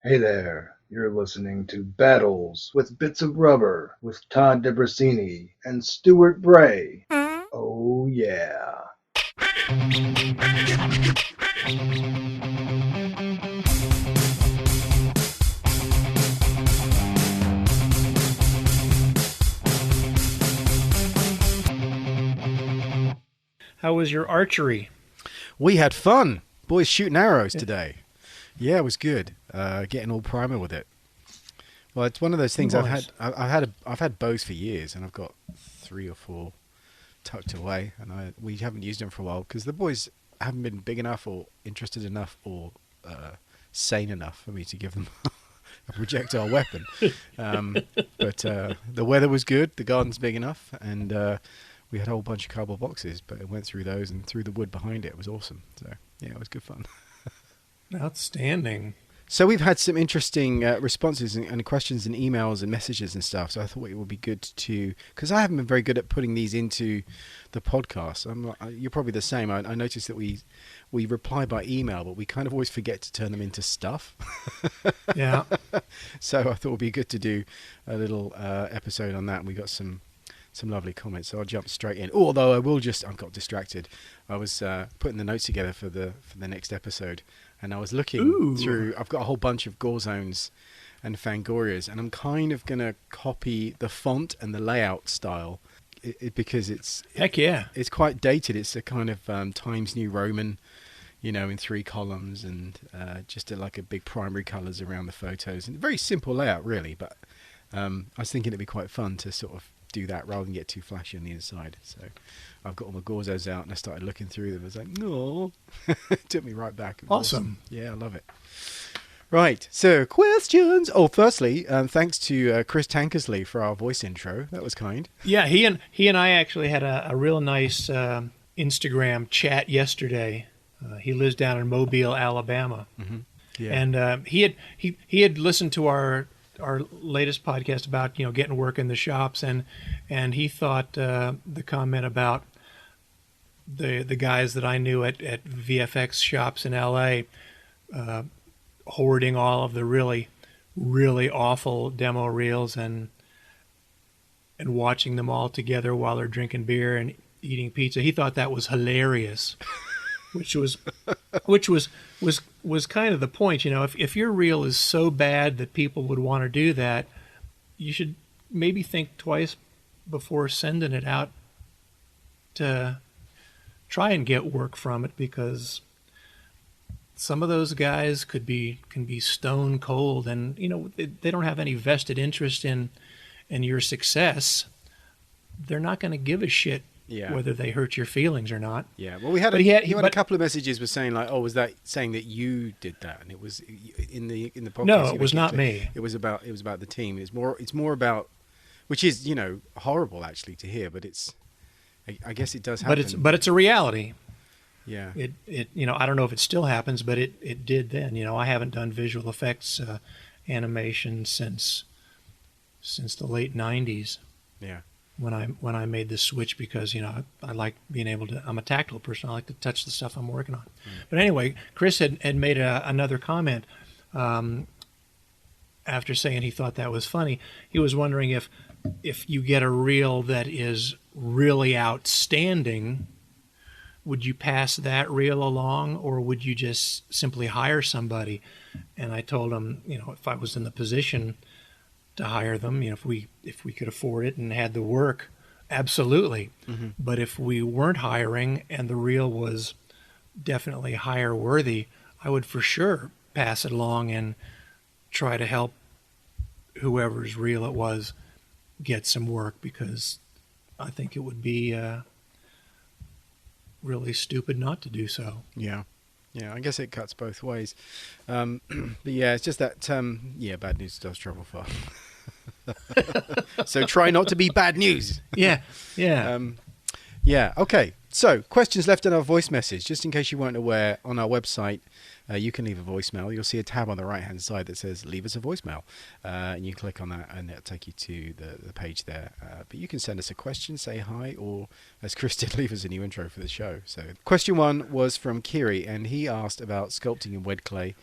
Hey there, you're listening to Battles with Bits of Rubber with Todd DeBrasini and Stuart Bray. Oh yeah. How was your archery? We had fun. Boys shooting arrows today. Yeah, it was good. Getting all primal with it. Well, it's one of those things Nice. I've had bows for years, and I've got 3 or 4 tucked away, and we haven't used them for a while because the boys haven't been big enough or interested enough or sane enough for me to give them a projectile weapon. But the weather was good, the garden's big enough, and we had a whole bunch of cardboard boxes, but it went through those and through the wood behind it. It was awesome. So yeah, it was good fun. Outstanding. So we've had some interesting responses and questions and emails and messages and stuff. So I thought it would be good to, because I haven't been very good at putting these into the podcast. You're probably the same. I noticed that we reply by email, but we kind of always forget to turn them into stuff. Yeah. So I thought it would be good to do a little episode on that. And we got some lovely comments. So I'll jump straight in. Although I got distracted. I was putting the notes together for the next episode. And I was looking through, I've got a whole bunch of gore zones and Fangorias, and I'm kind of going to copy the font and the layout style because Heck yeah. it's quite dated. It's a kind of Times New Roman, in 3 columns and just like a big primary colours around the photos. And very simple layout, really, but I was thinking it'd be quite fun to sort of do that rather than get too flashy on the inside. So I've got all my Gorzos out and I started looking through them. I was like, no, it took me right back. Awesome. Yeah, I love it. Right, so questions. Oh, firstly, thanks to Chris Tankersley for our voice intro. That was kind. Yeah, he and I actually had a real nice Instagram chat yesterday. He lives down in Mobile, Alabama, Yeah. and he had listened to our latest podcast about getting work in the shops, and he thought the comment about the guys that I knew at VFX shops in LA hoarding all of the really awful demo reels and watching them all together while they're drinking beer and eating pizza. He thought that was hilarious. which was kind of the point. If your reel is so bad that people would want to do that, you should maybe think twice before sending it out to try and get work from it, because some of those guys can be stone cold, and they don't have any vested interest in your success. They're not going to give a shit whether they hurt your feelings or not. Yeah, well, he had a couple of messages was saying like, "Oh, was that saying that you did that?" And it was in the podcast. No, it was not me. It was about the team. It's more about, which is horrible actually to hear, but I guess it does happen. But it's a reality. Yeah. It I don't know if it still happens, but it did then. I haven't done visual effects animation since the late '90s. Yeah. When I made this switch, because I like being able to. I'm a tactile person. I like to touch the stuff I'm working on. But anyway, Chris had made another comment after saying he thought that was funny. He was wondering if you get a reel that is really outstanding, would you pass that reel along, or would you just simply hire somebody? And I told him, if I was in the position to hire them, if we could afford it and had the work, absolutely. Mm-hmm. But if we weren't hiring and the reel was definitely hire worthy, I would for sure pass it along and try to help whoever's reel it was get some work, because I think it would be really stupid not to do so. Yeah. Yeah, I guess it cuts both ways. But yeah, it's just that, bad news does travel far. So try not to be bad news. Yeah. Yeah, okay. So, questions left in our voice message. Just in case you weren't aware, on our website, you can leave a voicemail. You'll see a tab on the right-hand side that says leave us a voicemail. And you click on that and it'll take you to the page there. But you can send us a question, say hi, or as Chris did, leave us a new intro for the show. So question 1 was from Kiri, and he asked about sculpting in wet clay.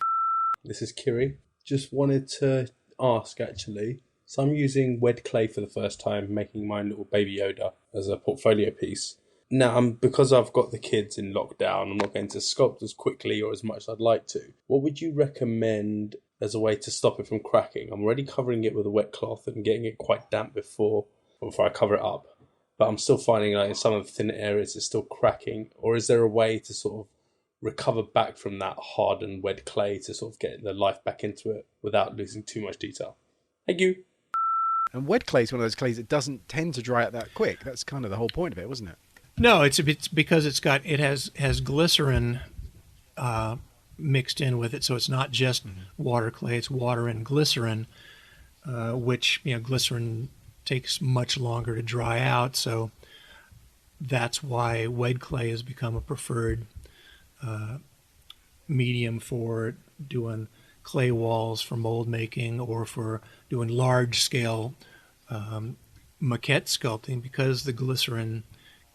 This is Kiri. just wanted to ask actually. So I'm using wet clay for the first time, making my little baby Yoda as a portfolio piece. Now, because I've got the kids in lockdown, I'm not going to sculpt as quickly or as much as I'd like to. What would you recommend as a way to stop it from cracking? I'm already covering it with a wet cloth and getting it quite damp before I cover it up. But I'm still finding like in some of the thin areas it's still cracking. Or is there a way to sort of recover back from that hardened wet clay to sort of get the life back into it without losing too much detail? Thank you. And wet clay is one of those clays that doesn't tend to dry out that quick. That's kind of the whole point of it, wasn't it? No, it's because it has glycerin mixed in with it, so it's not just water clay; it's water and glycerin, which glycerin takes much longer to dry out. So that's why wet clay has become a preferred medium for doing clay walls for mold making or for doing large scale maquette sculpting, because the glycerin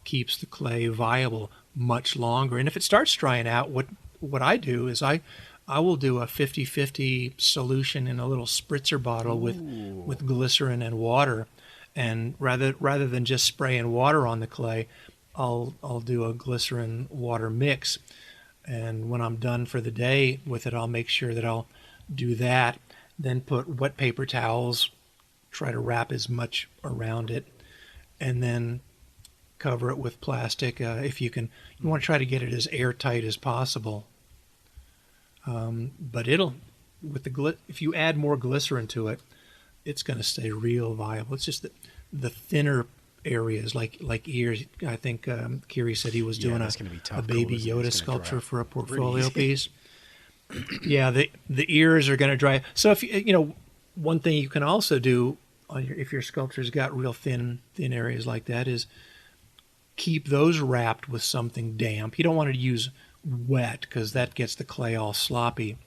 keeps the clay viable much longer. And if it starts drying out, what I do is I will do a 50-50 solution in a little spritzer bottle with glycerin and water, and rather than just spraying water on the clay, I'll do a glycerin water mix. And when I'm done for the day with it, I'll make sure that I'll do that, then put wet paper towels, try to wrap as much around it, and then cover it with plastic. If you can, you want to try to get it as airtight as possible. But if you add more glycerin to it, it's going to stay real viable. It's just that the thinner areas, like ears. I think Kiri said he was doing a baby Yoda sculpture for a portfolio piece. Yeah, the ears are going to dry. So if one thing you can also do if your sculpture's got real thin areas like that is keep those wrapped with something damp. You don't want to use wet because that gets the clay all sloppy.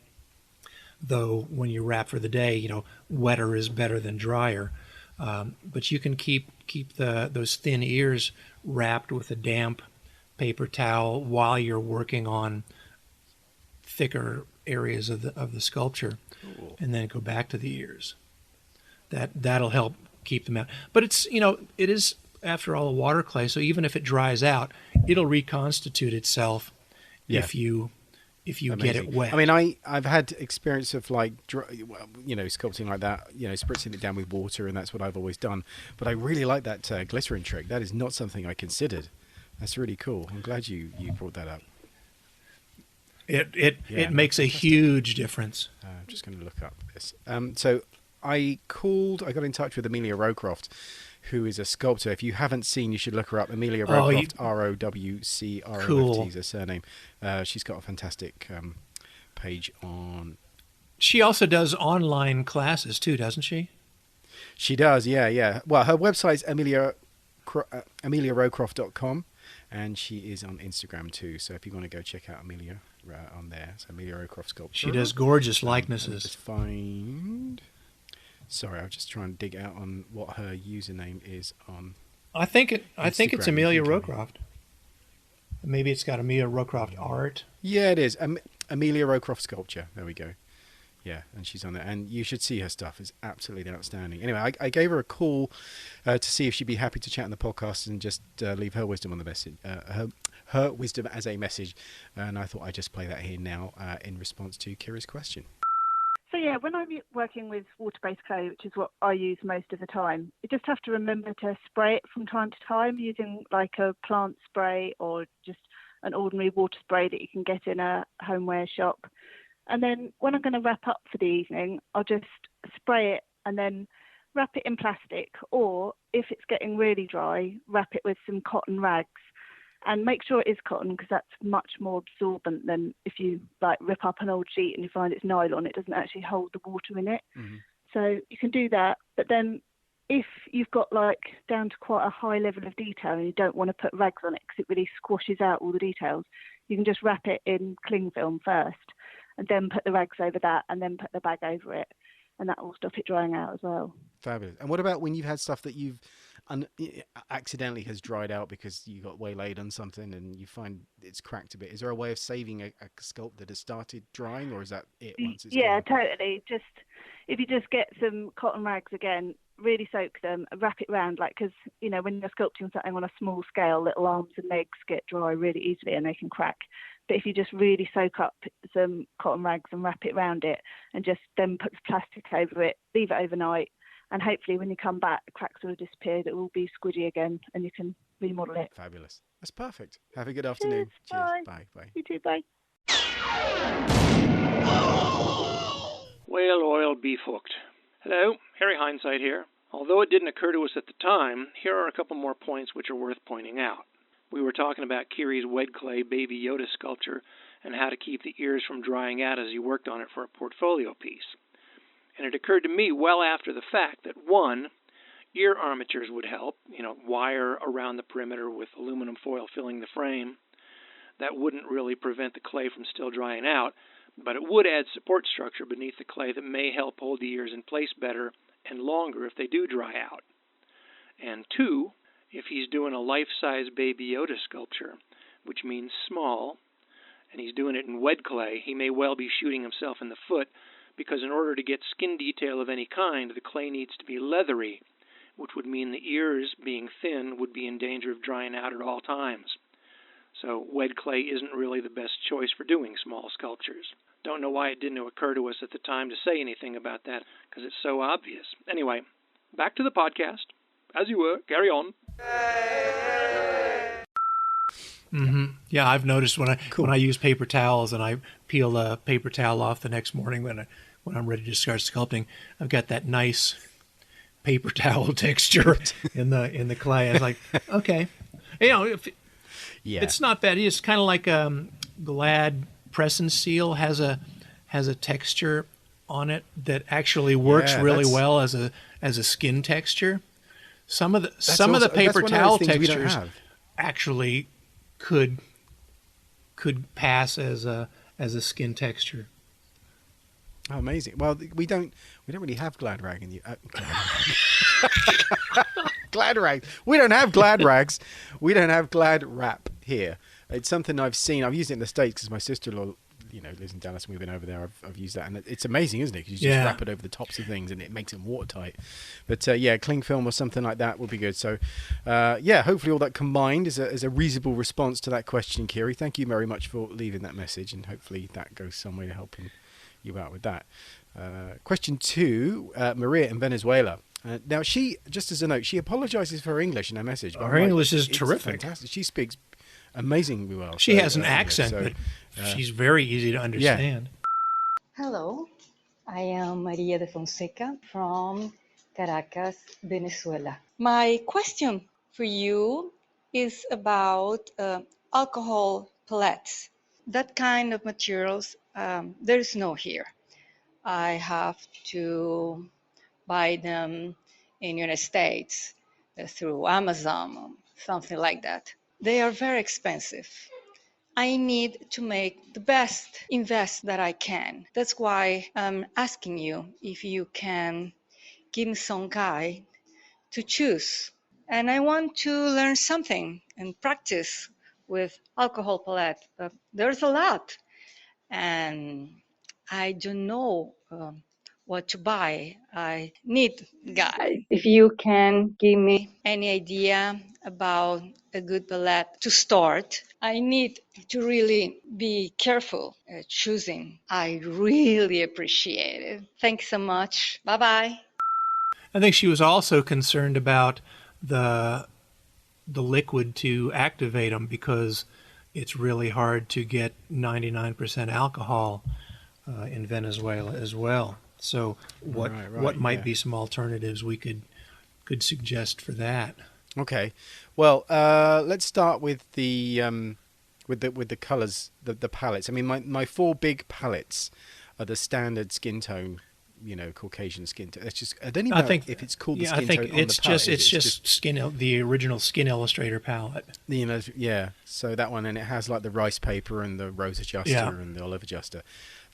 Though when you wrap for the day, wetter is better than drier. But you can keep those thin ears wrapped with a damp paper towel while you're working on thicker areas of the sculpture. Cool. And then go back to the ears. That'll help keep them out. But it is after all a water clay, so even if it dries out, it'll reconstitute itself if you get it wet. I mean, I've had experience of sculpting like that, spritzing it down with water, and that's what I've always done. But I really like that glycerin trick. That is not something I considered. That's really cool. I'm glad you brought that up. It makes a huge difference. I'm just going to look up this. So I got in touch with Amelia Rowcroft, who is a sculptor. If you haven't seen, you should look her up. Amelia Rowcroft, Rowcroft cool. is her surname. She's got a fantastic page on... She also does online classes too, doesn't she? She does, yeah. Well, her website's ameliarowcroft.com, and she is on Instagram too. So if you want to go check out Amelia on there, it's Amelia Rowcroft Sculpture. She does gorgeous likenesses. Just find... Sorry, I'll just try and dig out on what her username is on. I think it's Amelia Rowcroft. Maybe it's got Amelia Rowcroft Art. Yeah, it is. Amelia Rowcroft Sculpture. There we go. Yeah, and she's on there. And you should see her stuff. It's absolutely outstanding. Anyway, I gave her a call to see if she'd be happy to chat on the podcast and just leave her wisdom on the message. Her wisdom as a message. And I thought I'd just play that here now in response to Kira's question. So yeah, when I'm working with water-based clay, which is what I use most of the time, you just have to remember to spray it from time to time using like a plant spray or just an ordinary water spray that you can get in a homeware shop. And then when I'm going to wrap up for the evening, I'll just spray it and then wrap it in plastic, or if it's getting really dry, wrap it with some cotton rags. And make sure it is cotton because that's much more absorbent than if you rip up an old sheet and you find it's nylon. It doesn't actually hold the water in it. Mm-hmm. So you can do that. But then if you've got down to quite a high level of detail and you don't want to put rags on it because it really squashes out all the details, you can just wrap it in cling film first and then put the rags over that and then put the bag over it. And that will stop it drying out as well. Fabulous. And what about when you've had stuff that you've accidentally has dried out because you got waylaid on something and you find it's cracked a bit, is there a way of saving a sculpt that has started drying, or is that it once it's Yeah, gone? totally. Just if you just get some cotton rags again, really soak them, wrap it round, like, because when you're sculpting something on a small scale, little arms and legs get dry really easily and they can crack. But if you just really soak up some cotton rags and wrap it around it, and just then put the plastic over it, leave it overnight, and hopefully when you come back, the cracks will have disappeared. It will be squidgy again, and you can remodel it. Fabulous. That's perfect. Have a good afternoon. Cheers. Bye. Bye. Bye. You too. Bye. Whale oil beef hooked. Hello, Harry Hindsight here. Although it didn't occur to us at the time, here are a couple more points which are worth pointing out. We were talking about Kiri's wed clay Baby Yoda sculpture and how to keep the ears from drying out as he worked on it for a portfolio piece. And it occurred to me well after the fact that, one, ear armatures would help, wire around the perimeter with aluminum foil filling the frame. That wouldn't really prevent the clay from still drying out, but it would add support structure beneath the clay that may help hold the ears in place better and longer if they do dry out. And two, if he's doing a life-size Baby Yoda sculpture, which means small, and he's doing it in wed clay, he may well be shooting himself in the foot, because in order to get skin detail of any kind, the clay needs to be leathery, which would mean the ears, being thin, would be in danger of drying out at all times. So wed clay isn't really the best choice for doing small sculptures. Don't know why it didn't occur to us at the time to say anything about that, because it's so obvious. Anyway, back to the podcast. As you were, carry on. Mm-hmm. Yeah, I've noticed when I use paper towels and I peel a paper towel off the next morning when I'm ready to start sculpting, I've got that nice paper towel texture in the clay. It's like, okay, it's not bad. It's kind of like Glad press and seal has a texture on it that actually works really well as a skin texture. Some of the paper towel textures actually could pass as a skin texture. Oh, amazing. Well, we don't really have Glad rag in the Glad rag. We don't have Glad rags. We don't have Glad wrap here. It's something I've seen. I've used it in the States because my sister-in-law, lives in Dallas, and we've been over there. I've used that, and it's amazing, isn't it? Because you just wrap it over the tops of things, and it makes them watertight. But cling film or something like that would be good. So, hopefully all that combined is a reasonable response to that question, Kiri. Thank you very much for leaving that message, and hopefully that goes some way to helping you out with that. Question 2, Maria in Venezuela. Now, she, just as a note, she apologizes for her English in her message. Her English is terrific. Fantastic. She speaks amazingly well. She has an accent, but she's very easy to understand. Hello, I am Maria de Fonseca from Caracas, Venezuela. My question for you is about alcohol pellets. That kind of materials, there is no here. I have to buy them in United States through Amazon, something like that. They are very expensive. I need to make the best invest that I can. That's why I'm asking you if you can give me some guide to choose. And I want to learn something and practice with alcohol palette. There's a lot, and I don't know what to buy. I need guide. If you can give me any idea about a good palette to start, I need to really be careful choosing. I really appreciate it. Thanks so much. Bye-bye. I think she was also concerned about the liquid to activate them, because it's really hard to get 99% alcohol in Venezuela as well. So what might be some alternatives we could suggest for that? Okay, well, let's start with the colors, the palettes. I mean, my 4 big palettes are the standard skin tone, Caucasian skin tone. It's just I don't even know if it's called the skin tone on the palette. It's just skin, the original Skin Illustrator palette. So that one, and it has like the rice paper and the rose adjuster and the olive adjuster.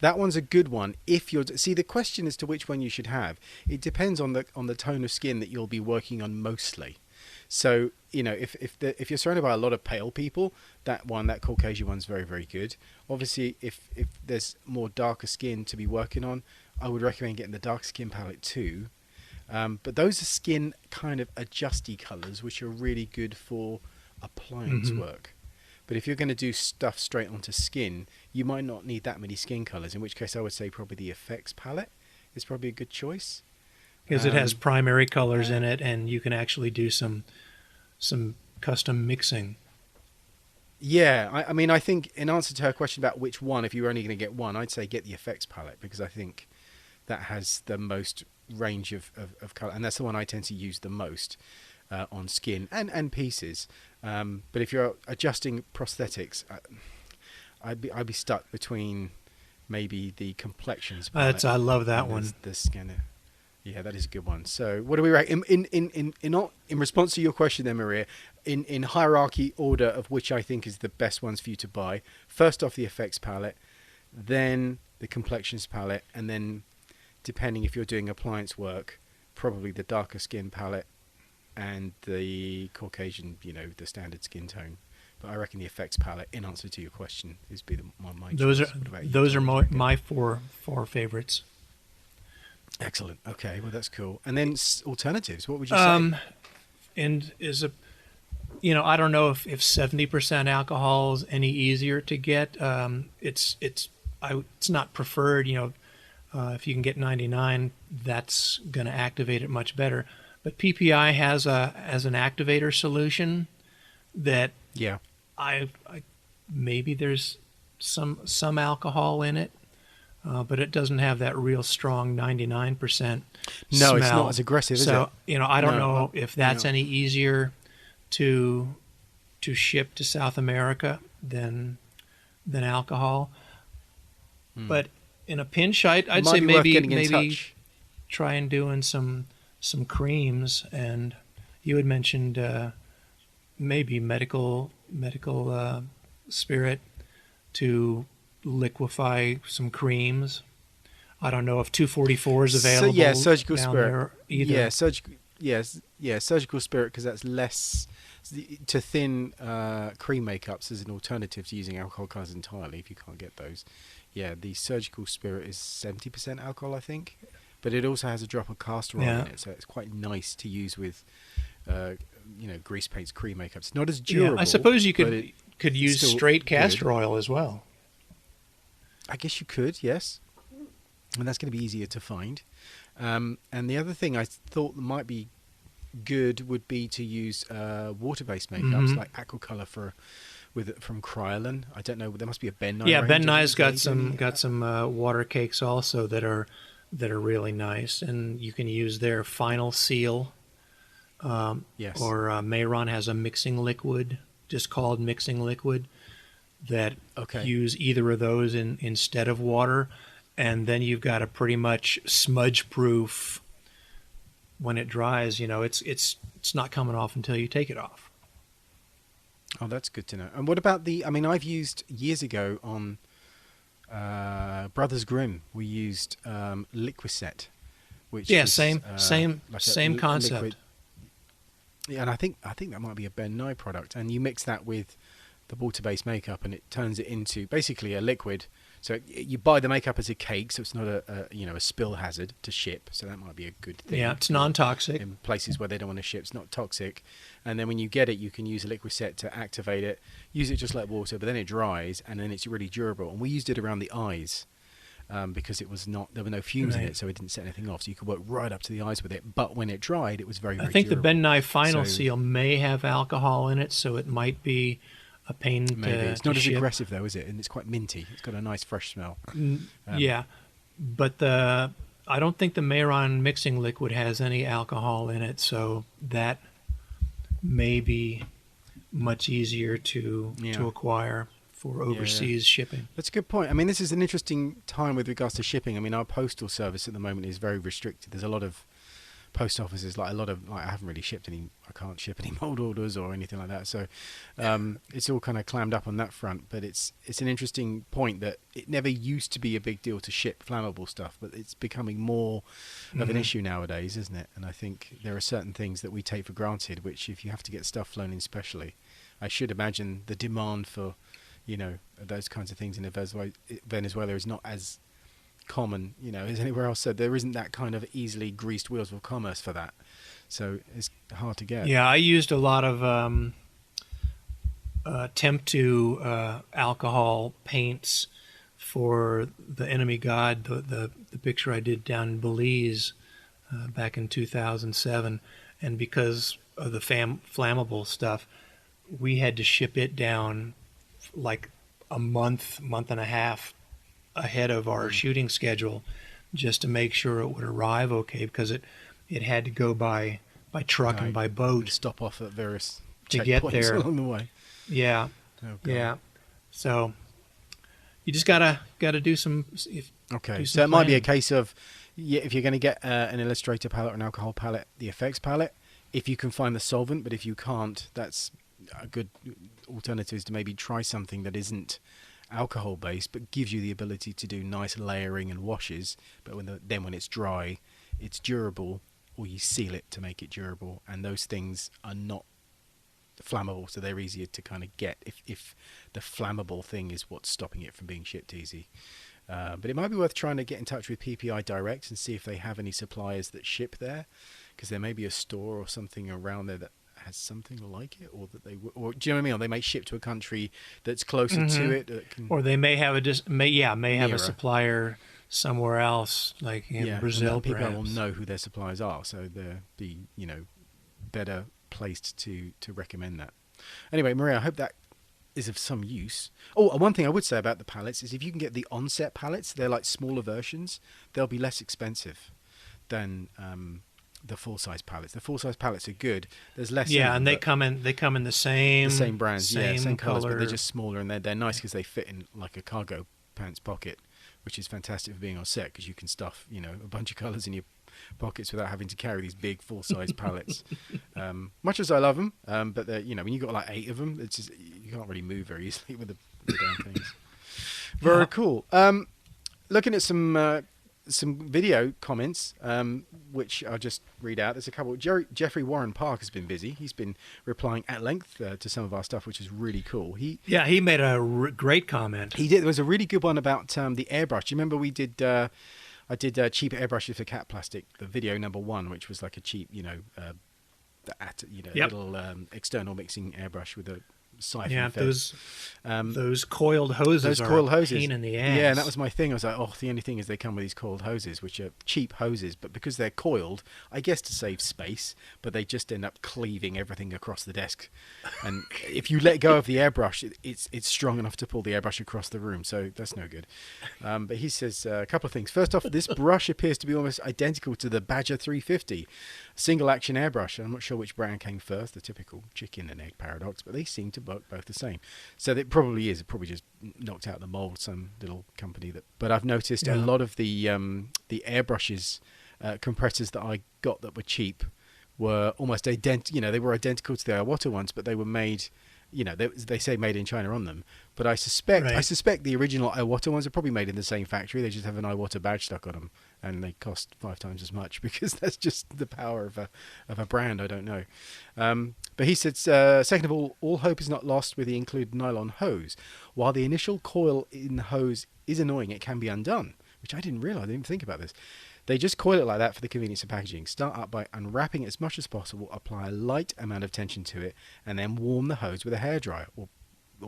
That one's a good one. If you're the question as to which one you should have, it depends on the tone of skin that you'll be working on mostly. So if you're surrounded by a lot of pale people, that Caucasian one's very, very good. Obviously, if there's more darker skin to be working on, I would recommend getting the dark skin palette too. But those are skin kind of adjusty colours, which are really good for appliance work. But if you're going to do stuff straight onto skin, you might not need that many skin colours, in which case I would say probably the effects palette is probably a good choice. Because it has primary colors in it, and you can actually do some custom mixing. Yeah, I mean, I think in answer to her question about which one, if you're only going to get one, I'd say get the effects palette, because I think that has the most range of colour, and that's the one I tend to use the most on skin and pieces. But if you're adjusting prosthetics, I'd be stuck between maybe the complexions palette. I love that one. The scanner. Yeah, that is a good one. So, what do we rank in response to your question, then, Maria? In hierarchy order of which I think is the best ones for you to buy. First off, the effects palette, then the complexions palette, and then, depending if you're doing appliance work, probably the darker skin palette and the Caucasian, the standard skin tone. But I reckon the effects palette, in answer to your question, is my those choice. Those are my four favorites. Excellent. Okay, well that's cool. And then alternatives. What would you say? And I don't know if 70% alcohol is any easier to get. It's not preferred. If you can get 99, that's going to activate it much better. But PPI has an activator solution that I maybe there's some alcohol in it. But it doesn't have that real strong 99% smell. No, it's not as aggressive, is it? So, I don't know if that's any easier to ship to South America than alcohol. But in a pinch, I'd say maybe try and doing some creams. And you had mentioned maybe medical spirit to liquefy some creams. I don't know if 244 is available. So, surgical down spirit. There either. Yeah, surgical spirit, because that's less to thin cream makeups as an alternative to using alcohol colors entirely. If you can't get those, the surgical spirit is 70% alcohol, I think, but it also has a drop of castor oil in it, so it's quite nice to use with grease paints, cream makeups. Not as durable. I suppose you could use straight castor oil as well. I guess you could, yes. And that's going to be easier to find. And the other thing I thought might be good would be to use water-based makeups like Aquacolor from Kryolan. I don't know. There must be a Ben Nye. Yeah, Ben Nye's got some water cakes also that are really nice, and you can use their Final Seal. Yes. Or Mayron has a mixing liquid, just called mixing liquid, that use either of those instead of water, and then you've got a pretty much smudge-proof. When it dries, it's not coming off until you take it off. Oh, that's good to know. And what about I've used years ago on Brothers Grimm. We used Liquicet, which same concept. Liquid. Yeah, and I think that might be a Ben Nye product. And you mix that with the water-based makeup, and it turns it into basically a liquid. So you buy the makeup as a cake, so it's not a spill hazard to ship. So that might be a good thing. Yeah, it's non-toxic in places where they don't want to ship. It's not toxic, and then when you get it, you can use a Liquicet to activate it. Use it just like water, but then it dries, and then it's really durable. And we used it around the eyes because there were no fumes in it, so it didn't set anything off. So you could work right up to the eyes with it. But when it dried, it was very, very I think durable. the Ben Nye Final Seal may have alcohol in it, so it might be a pain Maybe. It's not as ship. aggressive though, is it? And it's quite minty. It's got a nice fresh smell. But I don't think the Mayron mixing liquid has any alcohol in it, so that may be much easier to acquire for overseas shipping. That's a good point. This is an interesting time with regards to shipping. Our postal service at the moment is very restricted. There's a lot of post offices, like a lot of, like, I haven't really shipped any, I can't ship any mold orders or anything like that. So it's all kind of clammed up on that front. But it's an interesting point that it never used to be a big deal to ship flammable stuff, but it's becoming more of an issue nowadays, isn't it? And I think there are certain things that we take for granted, which if you have to get stuff flown in specially, I should imagine the demand for, you know, those kinds of things in Venezuela is not as common, you know, as anywhere else. So there isn't that kind of easily greased wheels of commerce for that. So it's hard to get. Yeah, I used a lot of temp to alcohol paints for the Enemy God, the picture I did down in Belize back in 2007. And because of the flammable stuff, we had to ship it down like a month and a half ahead of our shooting schedule just to make sure it would arrive okay, because it had to go by truck and by boat. Stop off at various to get there along the way. Yeah. Oh, yeah. So you just gotta do some. Okay. So it might be a case of, if you're going to get an Illustrator palette or an alcohol palette, the effects palette, if you can find the solvent, but if you can't, that's a good alternative, is to maybe try something that isn't alcohol based but gives you the ability to do nice layering and washes, but when it's dry, it's durable, or you seal it to make it durable, and those things are not flammable, so they're easier to kind of get if the flammable thing is what's stopping it from being shipped easy. But it might be worth trying to get in touch with PPI Direct and see if they have any suppliers that ship there, because there may be a store or something around there that has something like it, or that or do you know what I mean? Or they may ship to a country that's closer to it, that can, or they may have have a supplier somewhere else, like in Brazil. People will know who their suppliers are, so they'll be, you know, better placed to recommend that. Anyway, Maria, I hope that is of some use. Oh, one thing I would say about the palettes is if you can get the onset palettes, they're like smaller versions, they'll be less expensive than the full-size palettes. The full-size palettes are good. There's less. Yeah, and they come in the same brands, same colours, color. but they're just smaller, and they're nice because they fit in like a cargo pants pocket, which is fantastic for being on set, because you can stuff, you know, a bunch of colours in your pockets without having to carry these big full-size palettes. Much as I love them, but they're, you know, when you've got like 8 of them, it's just, you can't really move very easily with the damn things. Very cool. Looking at some video comments, which I'll just read out. There's a couple. Jeffrey Warren Park has been busy. He's been replying at length to some of our stuff, which is really cool. He made a great comment. He did. There was a really good one about the airbrush. Do you remember we did? I did cheap airbrushes for cat plastic. The video number 1, which was like a cheap, little external mixing airbrush with a siphon. Yeah, those coiled hoses. Those are coiled a hoses. Pain in the ass. Yeah, and that was my thing. I was like, the only thing is they come with these coiled hoses, which are cheap hoses, but because they're coiled, I guess to save space, but they just end up cleaving everything across the desk. And if you let go of the airbrush, it's strong enough to pull the airbrush across the room, so that's no good. But he says a couple of things. First off, this brush appears to be almost identical to the Badger 350, single action airbrush. I'm not sure which brand came first, the typical chicken and egg paradox, but they seem to work both the same. So it probably is. It probably just knocked out the mold, some little company that. But I've noticed a lot of the airbrushes, compressors that I got that were cheap were almost identical. You know, they were identical to the Iwata ones, but they were made. You know, they say made in China on them, but I suspect the original Iwata ones are probably made in the same factory. They just have an Iwata badge stuck on them, and they cost 5 times as much, because that's just the power of a brand. I don't know. But he said, second of all hope is not lost with the included nylon hose. While the initial coil in the hose is annoying, it can be undone, which I didn't realize. I didn't think about this. They just coil it like that for the convenience of packaging. Start up by unwrapping it as much as possible, apply a light amount of tension to it, and then warm the hose with a hairdryer, or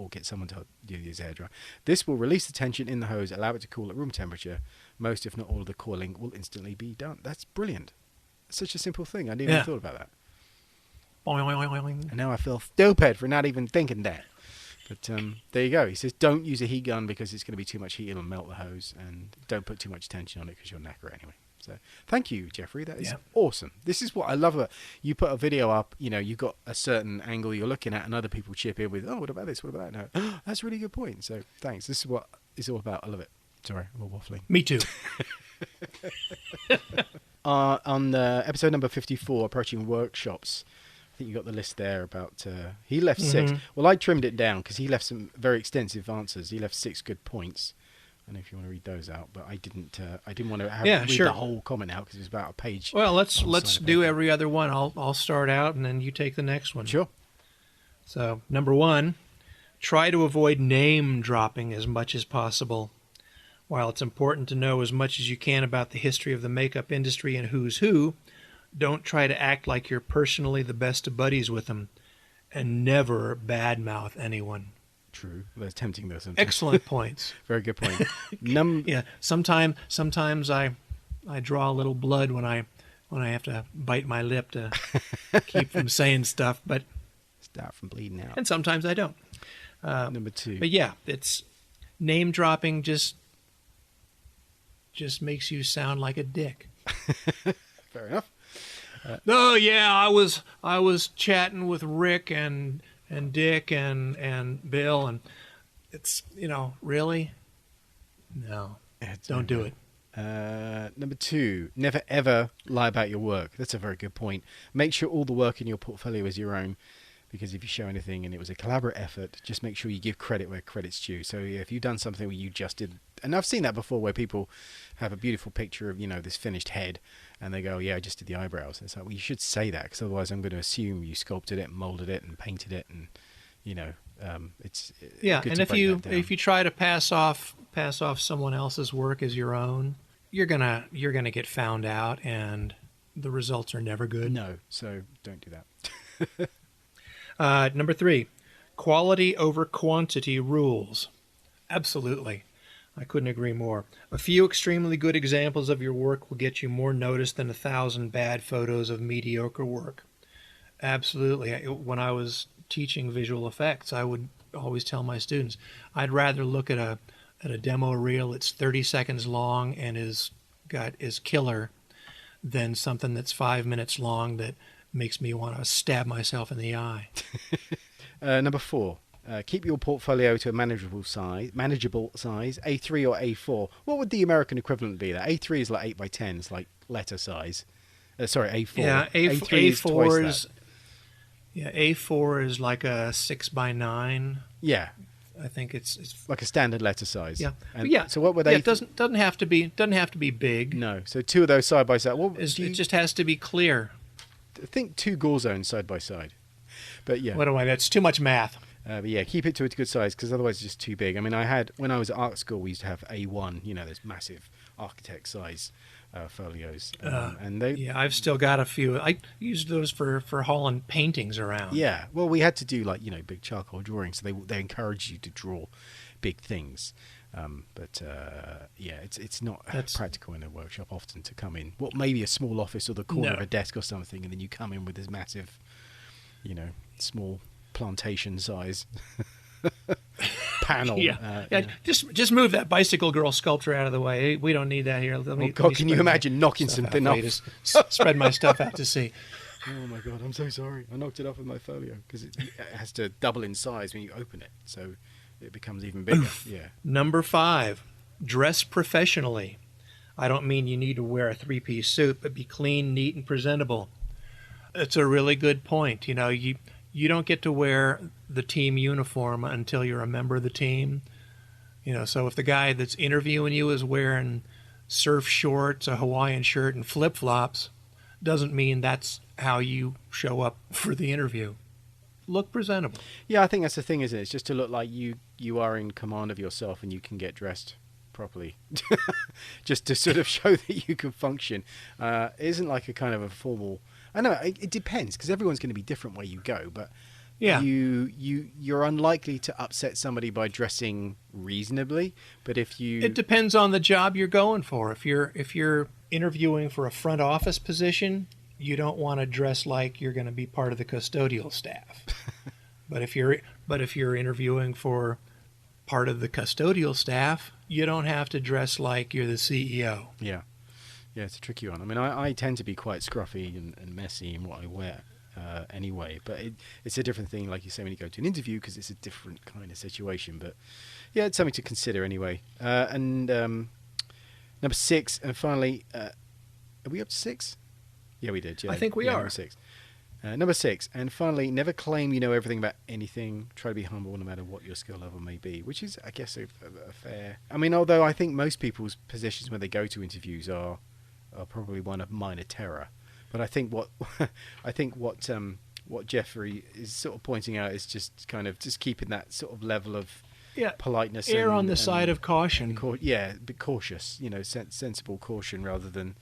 get someone to use a hairdryer. This will release the tension in the hose, allow it to cool at room temperature. Most, if not all, of the coiling will instantly be done. That's brilliant. Such a simple thing. I didn't even thought about that. And now I feel stupid for not even thinking that. But there you go. He says, don't use a heat gun because it's going to be too much heat. It'll melt the hose. And don't put too much tension on it because you'll knacker it anyway. So thank you, Jeffrey. That is awesome. This is what I love about you put a video up, you know, you've got a certain angle you're looking at and other people chip in with, what about this? What about that? No, that's a really good point. So thanks. This is what it's all about. I love it. Sorry, I'm all waffling. Me too. on episode number 54, approaching workshops. I think you got the list there about. He left 6. Well, I trimmed it down because he left some very extensive answers. He left 6 good points. I don't know if you want to read those out, but I didn't. I didn't want to read the whole comment out because it was about a page. Well, let's do every other one. I'll start out and then you take the next one. Sure. So, number 1, try to avoid name dropping as much as possible. While it's important to know as much as you can about the history of the makeup industry and who's who, don't try to act like you're personally the best of buddies with them, and never badmouth anyone. True. That's tempting though. Sometimes. Excellent points. Very good point. Yeah. Sometimes I draw a little blood when I have to bite my lip to keep from saying stuff, but start from bleeding out. And sometimes I don't. Number 2. But yeah, it's name dropping just makes you sound like a dick. Fair enough. Oh yeah, I was chatting with Rick and Dick and Bill, and it's really no, don't do it. Number 2, never ever lie about your work. That's a very good point. Make sure all the work in your portfolio is your own, because if you show anything and it was a collaborative effort, just make sure you give credit where credit's due. So if you've done something where you just did, and I've seen that before where people have a beautiful picture of this finished head and they go, yeah, I just did the eyebrows. And it's like, well, you should say that, because otherwise I'm going to assume you sculpted it and molded it and painted it, and it's good and to if you try to pass off someone else's work as your own, you're gonna get found out, and the results are never good. No, so don't do that. Number 3, quality over quantity rules. Absolutely. I couldn't agree more. A few extremely good examples of your work will get you more notice than 1,000 bad photos of mediocre work. Absolutely. When I was teaching visual effects, I would always tell my students, I'd rather look at a demo reel that's 30 seconds long and is killer than something that's 5 minutes long that makes me want to stab myself in the eye. Number 4, keep your portfolio to a manageable size, A3 or A4. What would the American equivalent be? That A3 is like 8 by 10, it's like letter size. Sorry, A4. Yeah, A3 is twice that. Yeah, A4 is like a 6 by 9. Yeah, I think it's like a standard letter size. Yeah, And yeah. So what were they? Yeah, it doesn't have to be big. No. So 2 of those side by side. It just has to be clear. I think 2 gore zones side by side. But yeah. What do I? That's too much math. But yeah, keep it to a good size, because otherwise it's just too big. I mean, when I was at art school, we used to have A1. Those massive architect size folios, and they. Yeah, I've still got a few. I used those for hauling paintings around. Yeah, well, we had to do big charcoal drawings, so they encourage you to draw big things. But it's not practical in a workshop often to come in. Maybe a small office or the corner of a desk or something, and then you come in with this massive, small plantation size panel. Just move that bicycle girl sculpture out of the way. We don't need that here. Can you imagine knocking something off? Spread my stuff out to sea. Oh my God, I'm so sorry. I knocked it off with my folio because it has to double in size when you open it, so it becomes even bigger. Yeah. Number 5, dress professionally. I don't mean you need to wear a 3-piece suit, but be clean, neat, and presentable. It's a really good point. You don't get to wear the team uniform until you're a member of the team. So if the guy that's interviewing you is wearing surf shorts, a Hawaiian shirt, and flip-flops, doesn't mean that's how you show up for the interview. Look presentable. Yeah, I think that's the thing, isn't it? It's just to look like you are in command of yourself and you can get dressed properly. Just to sort of show that you can function. It isn't like a kind of a formal... I know it depends, because everyone's going to be different where you go, but yeah, you're unlikely to upset somebody by dressing reasonably. But it depends on the job you're going for. If you're interviewing for a front office position, you don't want to dress like you're going to be part of the custodial staff. But if you're interviewing for part of the custodial staff, you don't have to dress like you're the CEO. Yeah. Yeah, it's a tricky one. I mean, I tend to be quite scruffy and messy in what I wear anyway. But it's a different thing, like you say, when you go to an interview, because it's a different kind of situation. But yeah, it's something to consider anyway. And number 6, and finally, Are we up to 6? Yeah, we did. Yeah, I think we yeah, are. Number 6. Number 6, and finally, never claim you know everything about anything. Try to be humble no matter what your skill level may be, which is, I guess, a fair... I mean, although I think most people's positions when they go to interviews are probably one of minor terror. But I think what Jeffrey is sort of pointing out is just kind of just keeping that sort of level of politeness. Err on the side of caution. Be cautious, sensible caution rather than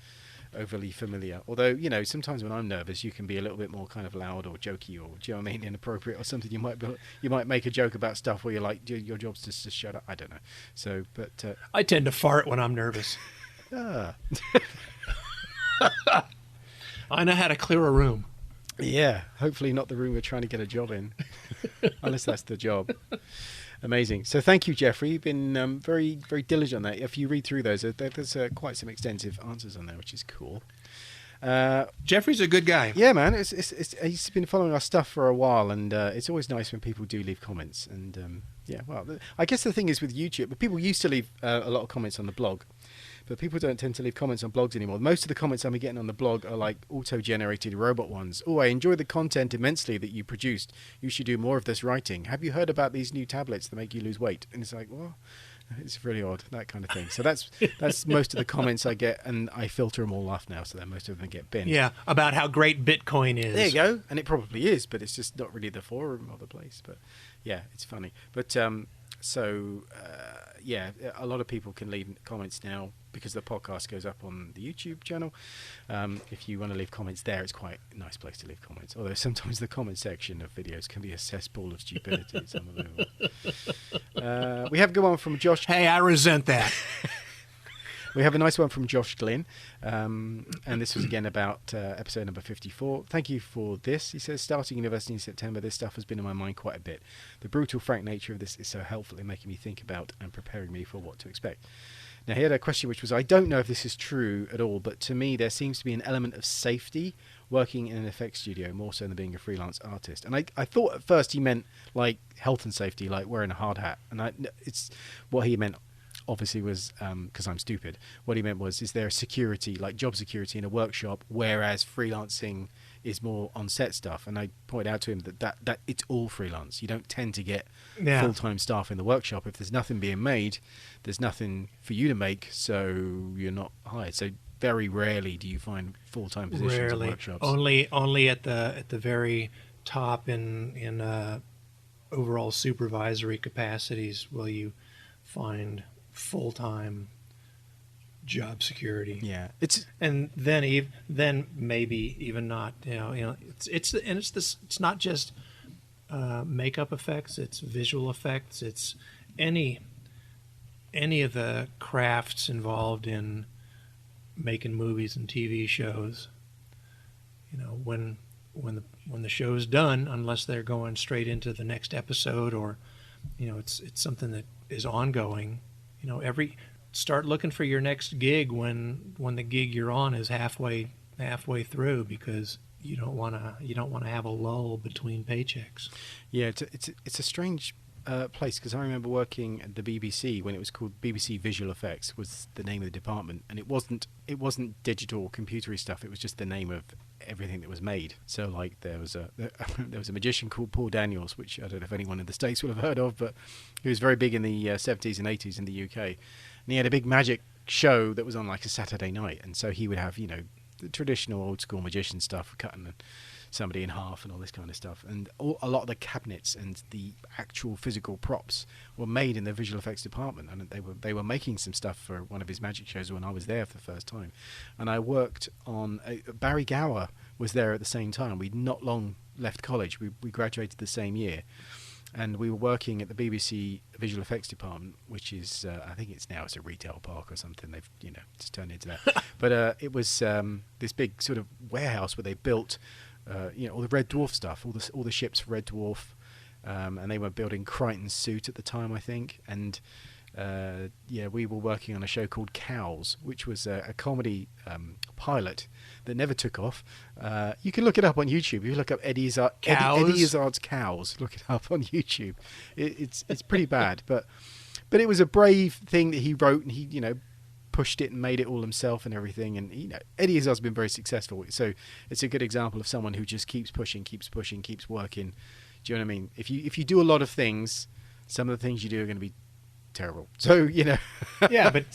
overly familiar. Although, sometimes when I'm nervous, you can be a little bit more kind of loud or jokey or, do you know what I mean, inappropriate or something. You might make a joke about stuff where you're like, your job's just to shut up. I don't know. So, but I tend to fart when I'm nervous. I know how to clear a room. Yeah, hopefully not the room we're trying to get a job in, unless that's the job. Amazing. So thank you, Jeffrey. You've been very, very diligent on that. If you read through those, there's quite some extensive answers on there, which is cool. Jeffrey's a good guy. Yeah, man. He's been following our stuff for a while, and it's always nice when people do leave comments. And I guess the thing is with YouTube, but people used to leave a lot of comments on the blog. But people don't tend to leave comments on blogs anymore. Most of the comments I'm getting on the blog are like auto-generated robot ones. Oh, I enjoy the content immensely that you produced. You should do more of this writing. Have you heard about these new tablets that make you lose weight? And it's like, well, it's really odd, that kind of thing. So that's most of the comments I get, and I filter them all off now, so that most of them get binned. Yeah, about how great Bitcoin is. There you go. And it probably is, but it's just not really the forum or the place. But yeah, it's funny. But a lot of people can leave comments now because the podcast goes up on the YouTube channel. If you want to leave comments there, it's quite a nice place to leave comments. Although sometimes the comment section of videos can be a cesspool of stupidity. It's unbelievable. We have a good one from Josh. Hey, I resent that. We have a nice one from Josh Glynn, and this was again about episode number 54. Thank you for this. He says, starting university in September, this stuff has been in my mind quite a bit. The brutal, frank nature of this is so helpful in making me think about and preparing me for what to expect. Now, he had a question which was, I don't know if this is true at all, but to me there seems to be an element of safety working in an effects studio, more so than being a freelance artist. And I thought at first he meant like health and safety, like wearing a hard hat. And it's what he meant obviously was, because I'm stupid, what he meant was, is there a security, like job security in a workshop, whereas freelancing is more on set stuff? And I pointed out to him that it's all freelance. You don't tend to get full-time staff in the workshop. If there's nothing being made, there's nothing for you to make, so you're not hired. So very rarely do you find full-time positions in workshops. Only at the very top in overall supervisory capacities will you find full-time job security. Yeah, and then maybe even not. It's not just makeup effects. It's visual effects. It's any of the crafts involved in making movies and TV shows. When the show's done, unless they're going straight into the next episode, or it's something that is ongoing. Start looking for your next gig when the gig you're on is halfway through, because you don't want to have a lull between paychecks. Yeah, it's a strange place, because I remember working at the BBC when it was called BBC Visual Effects was the name of the department, and it wasn't digital computery stuff. It was just the name of everything that was made. So like there was a magician called Paul Daniels, which I don't know if anyone in the States will have heard of, but he was very big in the 70s and 80s in the UK, and he had a big magic show that was on like a Saturday night, and so he would have the traditional old school magician stuff, cutting somebody in half and all this kind of stuff, and a lot of the cabinets and the actual physical props were made in the visual effects department, and they were making some stuff for one of his magic shows when I was there for the first time. And I worked on Barry Gower was there at the same time. We'd not long left college. We graduated the same year, and we were working at the BBC visual effects department, which is I think it's a retail park or something. They've just turned into that. But it was this big sort of warehouse where they built all the Red Dwarf stuff, all the ships for Red Dwarf, and they were building Crichton's suit at the time, I think. And we were working on a show called Cows, which was a comedy pilot that never took off. You can look it up on YouTube. If you look up Eddie Izzard's Cows, look it up on YouTube. It's pretty bad, but it was a brave thing that he wrote, and he pushed it and made it all himself and everything. And Eddie has been very successful, so it's a good example of someone who just keeps pushing, keeps working. Do you know what I mean? If you do a lot of things, some of the things you do are going to be terrible. So yeah, but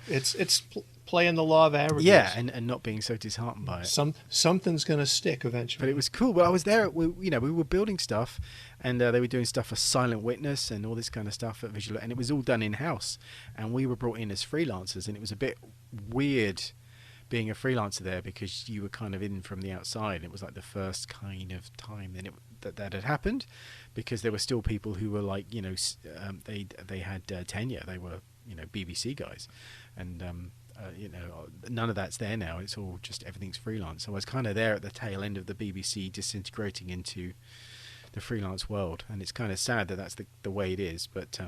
it's playing the law of averages. Yeah, and not being so disheartened by it. Something's going to stick eventually. But it was cool. Well, I was there. We were building stuff, and they were doing stuff for Silent Witness and all this kind of stuff at Visual, and it was all done in house. And we were brought in as freelancers, and it was a bit weird being a freelancer there because you were kind of in from the outside. And it was like the first kind of time that had happened, because there were still people who were like, they had tenure. They were BBC guys, and none of that's there now. It's all just everything's freelance. So I was kind of there at the tail end of the BBC disintegrating into the freelance world, and it's kind of sad that that's the way it is. But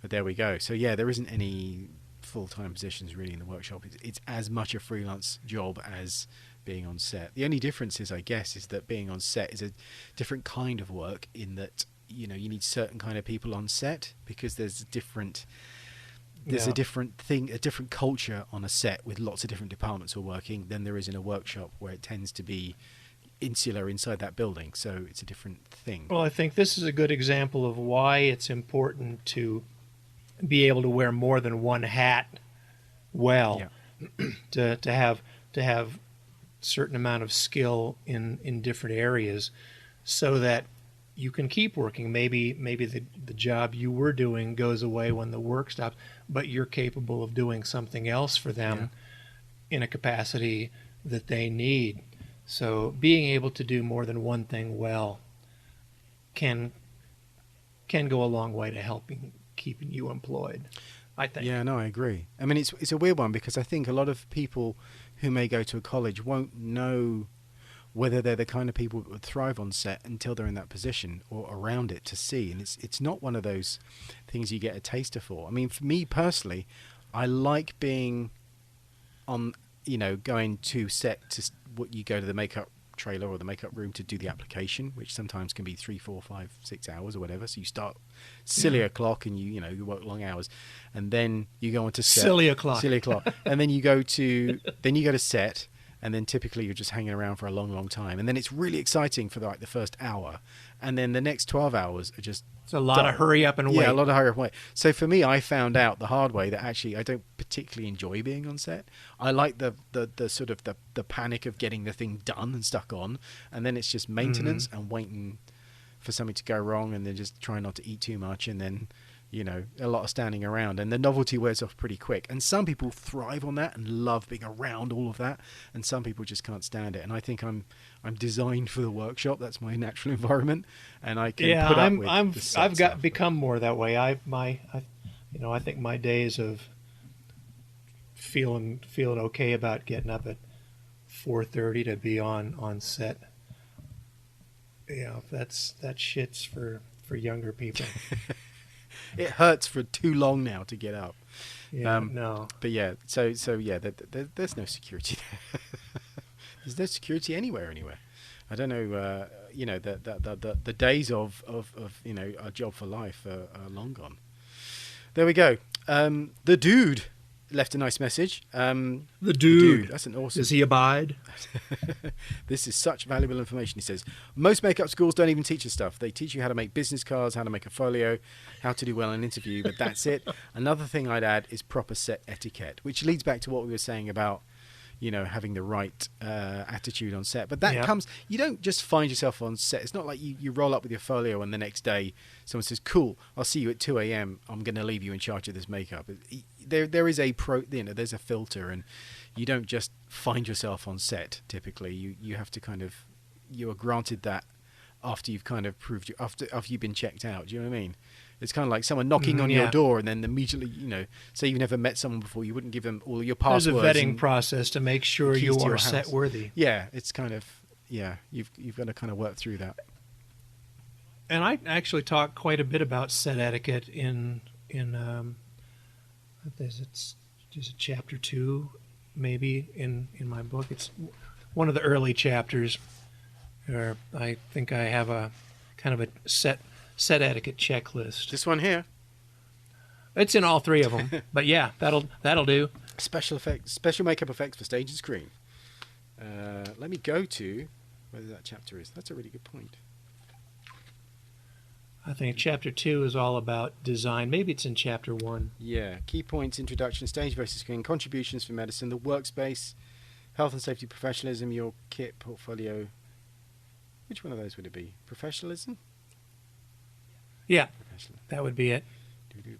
there we go. So yeah, there isn't any full-time positions really in the workshop. It's as much a freelance job as being on set. The only difference is, I guess, is that being on set is a different kind of work, in that you need certain kind of people on set, because there's a different thing, a different culture on a set with lots of different departments all working than there is in a workshop, where it tends to be insular inside that building. So it's a different thing. Well, I think this is a good example of why it's important to be able to wear more than one hat well, to have certain amount of skill in different areas, so that you can keep working. Maybe the job you were doing goes away when the work stops, but you're capable of doing something else for them in a capacity that they need. So being able to do more than one thing well can go a long way to keeping you employed, I think. Yeah, no, I agree. I mean, it's a weird one, because I think a lot of people who may go to a college won't know whether they're the kind of people that would thrive on set until they're in that position or around it to see. And it's not one of those things you get a taster for. I mean, for me personally, I like being on, going to set to what you go to the makeup trailer or the makeup room to do the application, which sometimes can be 3, 4, 5, 6 hours or whatever. So you start silly o'clock and you work long hours, and then you go on to set. Silly o'clock. And then you go to set, and then typically you're just hanging around for a long, long time, and then it's really exciting for the first hour, and then the next 12 hours are just it's a lot of hurry up and wait. Yeah, a lot of hurry up and wait. So for me, I found out the hard way that actually I don't particularly enjoy being on set. I like the sort of the panic of getting the thing done and stuck on, and then it's just maintenance and waiting for something to go wrong, and then just trying not to eat too much, and then a lot of standing around, and the novelty wears off pretty quick. And some people thrive on that and love being around all of that, and some people just can't stand it. And I think I'm designed for the workshop. That's my natural environment, and I can put up with the set stuff. Become more that way. I think my days of feeling okay about getting up at 4:30 to be on set. That shit's for younger people. It hurts for too long now to get up. Yeah, no. But yeah, so yeah, there's no security there. There's no security anywhere. I don't know. The days of a job for life are long gone. There we go. The dude left a nice message. The dude. That's an awesome. Does he abide? This is such valuable information. He says, most makeup schools don't even teach us stuff. They teach you how to make business cards, how to make a folio, how to do well in an interview, but that's it. Another thing I'd add is proper set etiquette, which leads back to what we were saying about having the right attitude on set. But that comes, you don't just find yourself on set. It's not like you roll up with your folio and the next day someone says, cool, I'll see you at 2 a.m. I'm going to leave you in charge of this makeup. There is there's a filter, and you don't just find yourself on set. Typically, you have to you are granted that after you've kind of proved after you've been checked out. Do you know what I mean? It's kind of like someone knocking on your door, and then immediately, say you've never met someone before, you wouldn't give them all your passwords. There's a vetting process to make sure you are set worthy. Yeah, it's kind of you've got to kind of work through that. And I actually talk quite a bit about set etiquette in there's a chapter 2 maybe in my book. It's one of the early chapters where I think I have a kind of a set etiquette checklist. This one here. It's in all 3 of them, but yeah, that'll do. Special effects, special makeup effects for stage and screen. Let me go to whether that chapter is. That's a really good point. I think chapter 2 is all about design. Maybe it's in chapter 1. Yeah, key points, introduction, stage versus screen, contributions for medicine, the workspace, health and safety, professionalism, your kit portfolio. Which one of those would it be? Professionalism? Yeah, Professional. that would be it.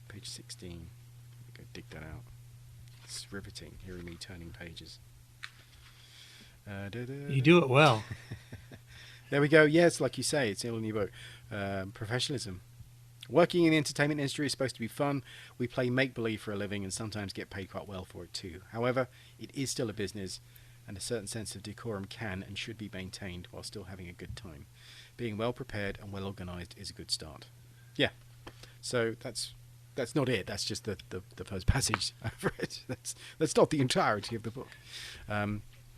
Page 16. Let me go dig that out. It's riveting, hearing me turning pages. You do it well. There we go. Yes, like you say, it's all in your book. Professionalism. Working in the entertainment industry is supposed to be fun. We play make-believe for a living and sometimes get paid quite well for it too. However, it is still a business, and a certain sense of decorum can and should be maintained while still having a good time. Being well prepared and well organised is a good start. Yeah. So that's not it. That's just the first passage I've read. That's not the entirety of the book.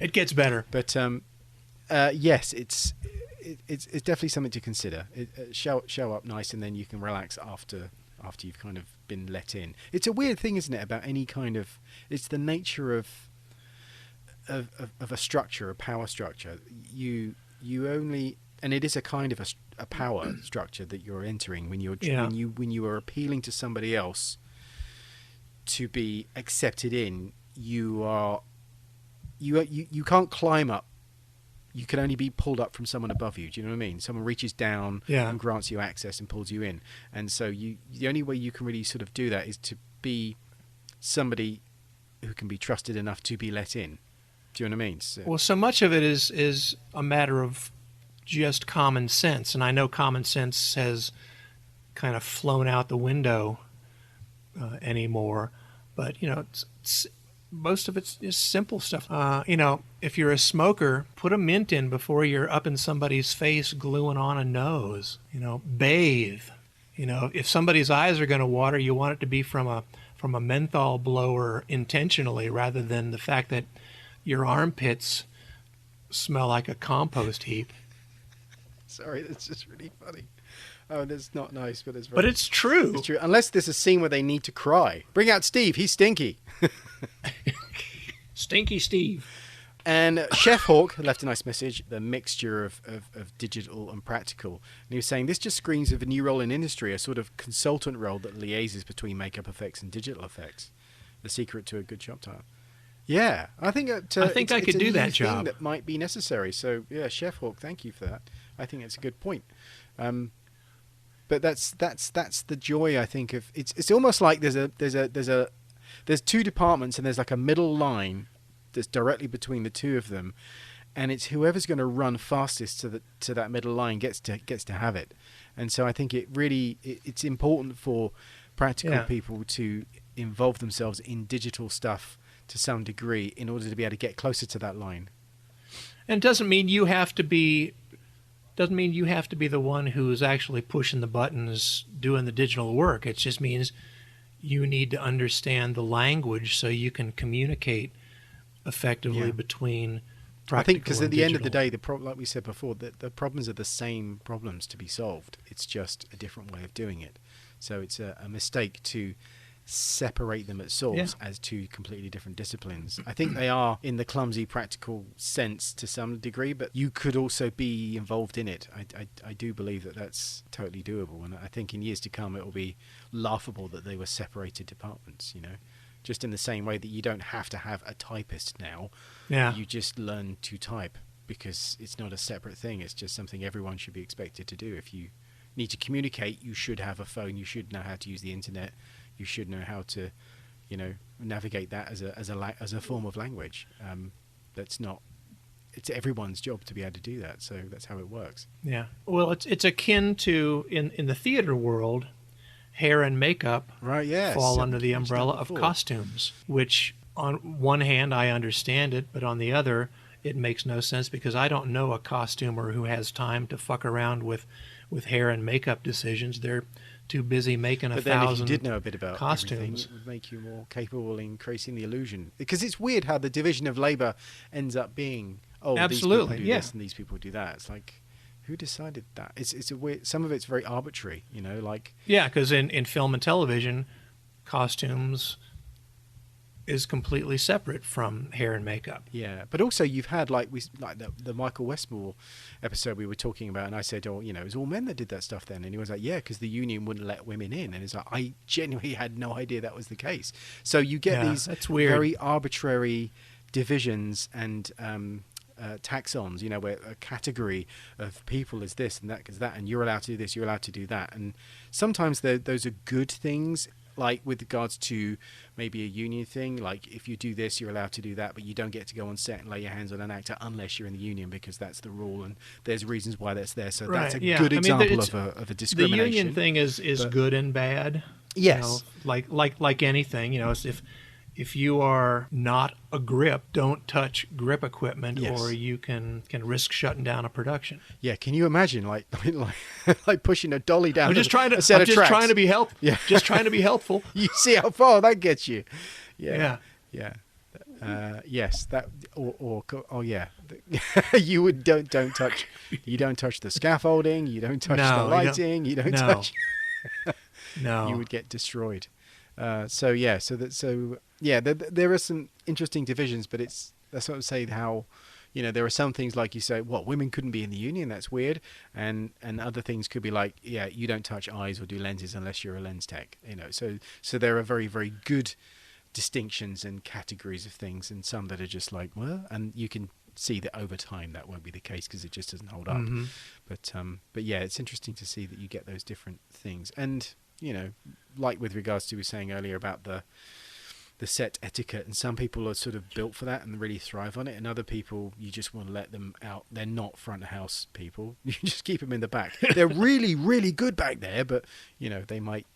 It gets better. But yes, it's definitely something to consider. Show up nice, and then you can relax after you've kind of been let in. It's a weird thing, isn't it? About any kind of, it's the nature of a structure, a power structure. You only, and it is a kind of a power structure that you're entering when when you are appealing to somebody else to be accepted in. You can't climb up. You can only be pulled up from someone above you. Do you know what I mean? Someone reaches down and grants you access and pulls you in. And so the only way you can really sort of do that is to be somebody who can be trusted enough to be let in. Do you know what I mean? So much of it is a matter of just common sense. And I know common sense has kind of flown out the window anymore. But, it's most of it's just simple stuff. If you're a smoker, put a mint in before you're up in somebody's face gluing on a nose. Bathe. If somebody's eyes are going to water, you want it to be from a menthol blower intentionally, rather than the fact that your armpits smell like a compost heap. Sorry, that's just really funny. Oh, that's not nice, but it's very... But it's true. It's true. Unless there's a scene where they need to cry. Bring out Steve. He's stinky. Stinky Steve. And Chef Hawk left a nice message, the mixture of digital and practical. And he was saying, this just screams of a new role in industry, a sort of consultant role that liaises between makeup effects and digital effects. The secret to a good shop tile. Yeah, I think I could do that job. That might be necessary. So yeah, Chef Hawk, thank you for that. I think it's a good point. But that's the joy, I think, of it's almost like there's two departments and there's like a middle line that's directly between the two of them, and it's whoever's going to run fastest to that middle line gets to have it. And so I think it's important for practical people to involve themselves in digital stuff to some degree in order to be able to get closer to that line. And it doesn't mean you have to be the one who's actually pushing the buttons, doing the digital work. It just means you need to understand the language so you can communicate effectively between practical. I think because at the end of the digital. day, like we said before, the problems are the same problems to be solved. It's just a different way of doing it. So it's a mistake to separate them at source as two completely different disciplines. I think they are in the clumsy practical sense to some degree, but you could also be involved in it. I do believe that that's totally doable, and I think in years to come it will be laughable that they were separated departments, just in the same way that you don't have to have a typist now. You just learn to type because it's not a separate thing. It's just something everyone should be expected to do. If you need to communicate, you should have a phone, you should know how to use the internet, you should know how to, navigate that as a form of language. It's everyone's job to be able to do that. So that's how it works. Yeah. Well, it's akin to in the theater world, hair and makeup fall under the umbrella of costumes, which on one hand I understand it, but on the other it makes no sense because I don't know a costumer who has time to fuck around with hair and makeup decisions. They're too busy making 1,000 costumes. But then if you did know a bit about everything, it would make you more capable in creating the illusion. Because it's weird how the division of labour ends up being, absolutely, these people do this and these people do that. It's like, who decided that? It's a weird, some of it's very arbitrary, like... Yeah, because in film and television, costumes is completely separate from hair and makeup. Yeah, but also you've had like the Michael Westmore episode we were talking about, and I said, oh, it was all men that did that stuff then, and he was like, yeah, because the union wouldn't let women in, and it's like I genuinely had no idea that was the case. So you get these that's weird. very arbitrary divisions and taxons, where a category of people is this and that is that, and you're allowed to do this, you're allowed to do that, and sometimes those are good things. Like with regards to maybe a union thing, like if you do this, you're allowed to do that, but you don't get to go on set and lay your hands on an actor unless you're in the union, because that's the rule, and there's reasons why that's there. So that's a good example of a discrimination. The union thing is good and bad. Yes, like anything, if you are not a grip, don't touch grip equipment, or you can risk shutting down a production. Yeah, can you imagine like pushing a dolly down? I'm just trying to trying to be helpful. Yeah, just trying to be helpful. You see how far that gets you. Yeah. Yes, that or yeah, you would don't touch. You don't touch the scaffolding. You don't touch the lighting. You don't touch. No, you would get destroyed. There are some interesting divisions, but that's what I'm saying. How, there are some things like you say, what, women couldn't be in the union? That's weird. And other things could be like, yeah, you don't touch eyes or do lenses unless you're a lens tech. So there are very, very good distinctions and categories of things, and some that are just like, well, and you can see that over time that won't be the case because it just doesn't hold up. Mm-hmm. But yeah, it's interesting to see that you get those different things. And like with regards to we were saying earlier about the set etiquette, and some people are sort of built for that and really thrive on it, and other people you just want to let them out. They're not front of house people. You just keep them in the back. They're really, really good back there, but they might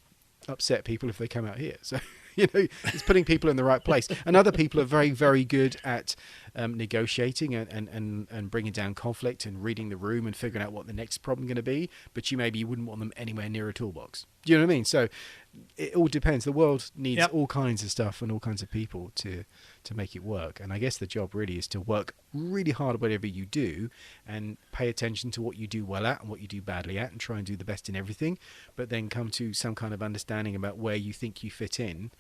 upset people if they come out here. So it's putting people in the right place. And other people are very, very good at negotiating and bringing down conflict and reading the room and figuring out what the next problem going to be. But you wouldn't want them anywhere near a toolbox. Do you know what I mean? So it all depends. The world needs all kinds of stuff and all kinds of people to make it work. And I guess the job really is to work really hard at whatever you do and pay attention to what you do well at and what you do badly at, and try and do the best in everything, but then come to some kind of understanding about where you think you fit in,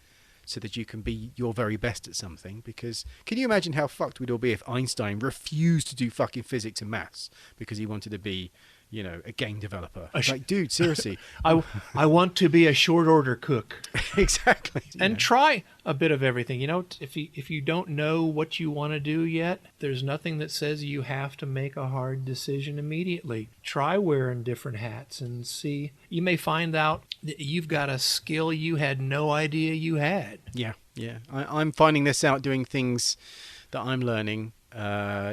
so that you can be your very best at something. Because can you imagine how fucked we'd all be if Einstein refused to do fucking physics and maths because he wanted to be, a game developer? Like, dude, seriously. I want to be a short order cook. Exactly. And try a bit of everything. If you don't know what you want to do yet, there's nothing that says you have to make a hard decision immediately. Try wearing different hats and see. You may find out that you've got a skill you had no idea you had. Yeah. I'm finding this out doing things that I'm learning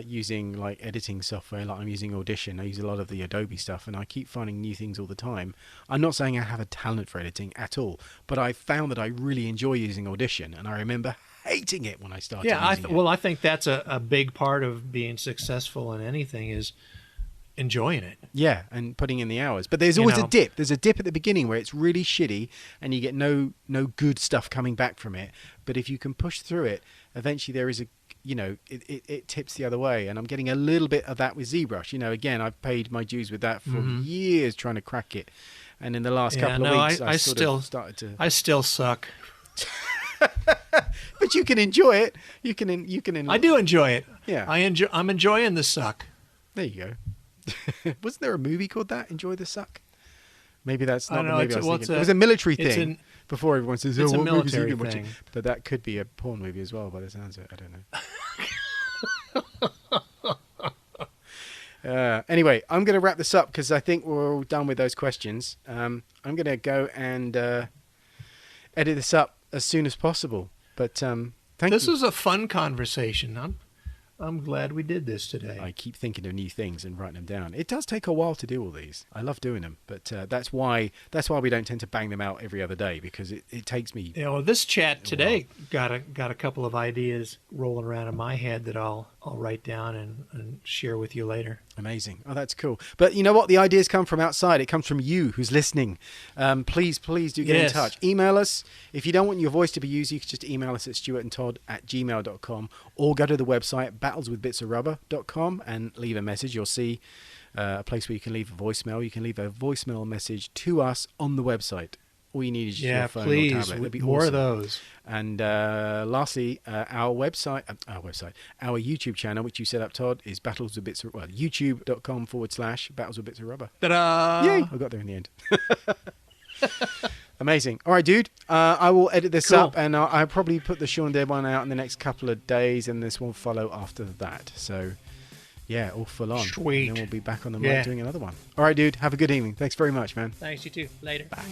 using like editing software. Like I'm using Audition. I use a lot of the Adobe stuff, and I keep finding new things all the time. I'm not saying I have a talent for editing at all, but I found that I really enjoy using Audition, and I remember hating it when I started using it. Well, I think that's a big part of being successful in anything is enjoying it. Yeah, and putting in the hours. But there's always a dip. There's a dip at the beginning where it's really shitty and you get no good stuff coming back from it. But if you can push through it, eventually there is it tips the other way. And I'm getting a little bit of that with ZBrush. Again, I've paid my dues with that for years trying to crack it. And in the last couple of weeks, I started to... I still suck. But you can enjoy it. You can. I do enjoy it. Yeah. I'm enjoying the suck. There you go. Wasn't there a movie called that? Enjoy the Suck? Maybe that's not the movie I was thinking. It was a military thing. Before everyone says, it's what a military movie thing. But that could be a porn movie as well by the sounds of it. I don't know. Anyway, I'm going to wrap this up because I think we're all done with those questions. I'm going to go and edit this up as soon as possible. But thank you. This was a fun conversation. I'm glad we did this today. I keep thinking of new things and writing them down. It does take a while to do all these. I love doing them, but that's why we don't tend to bang them out every other day, because it takes me. This chat today got a couple of ideas rolling around in my head that I'll write down and share with you later. Amazing. Oh, that's cool. But you know what? The ideas come from outside. It comes from you who's listening. Please do get in touch. Email us. If you don't want your voice to be used, you can just email us at stuartandtodd@gmail.com, or go to the website battleswithbitsofrubber.com and leave a message. You'll see a place where you can leave a voicemail. You can leave a voicemail message to us on the website. All you need is just Yeah, your phone or please. tablet. It'd be More awesome. of those. And lastly, our YouTube channel, which you set up, Todd, is youtube.com/battleswithbitsofrubber. Ta-da! Yay! I got there in the end. Amazing. All right, dude. I will edit this Cool. up, and I'll probably put the Shaun Dead one out in the next couple of days, and this will follow after that. So, yeah, all full on. Sweet. And then we'll be back on the mic doing another one. All right, dude. Have a good evening. Thanks very much, man. Thanks, you too. Later. Bye.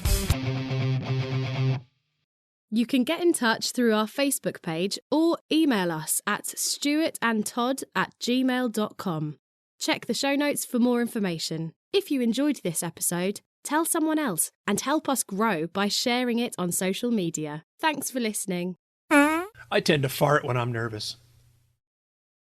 You can get in touch through our Facebook page or email us at stuartandtodd@gmail.com. Check the show notes for more information. If you enjoyed this episode, tell someone else and help us grow by sharing it on social media. Thanks for listening. I tend to fart when I'm nervous.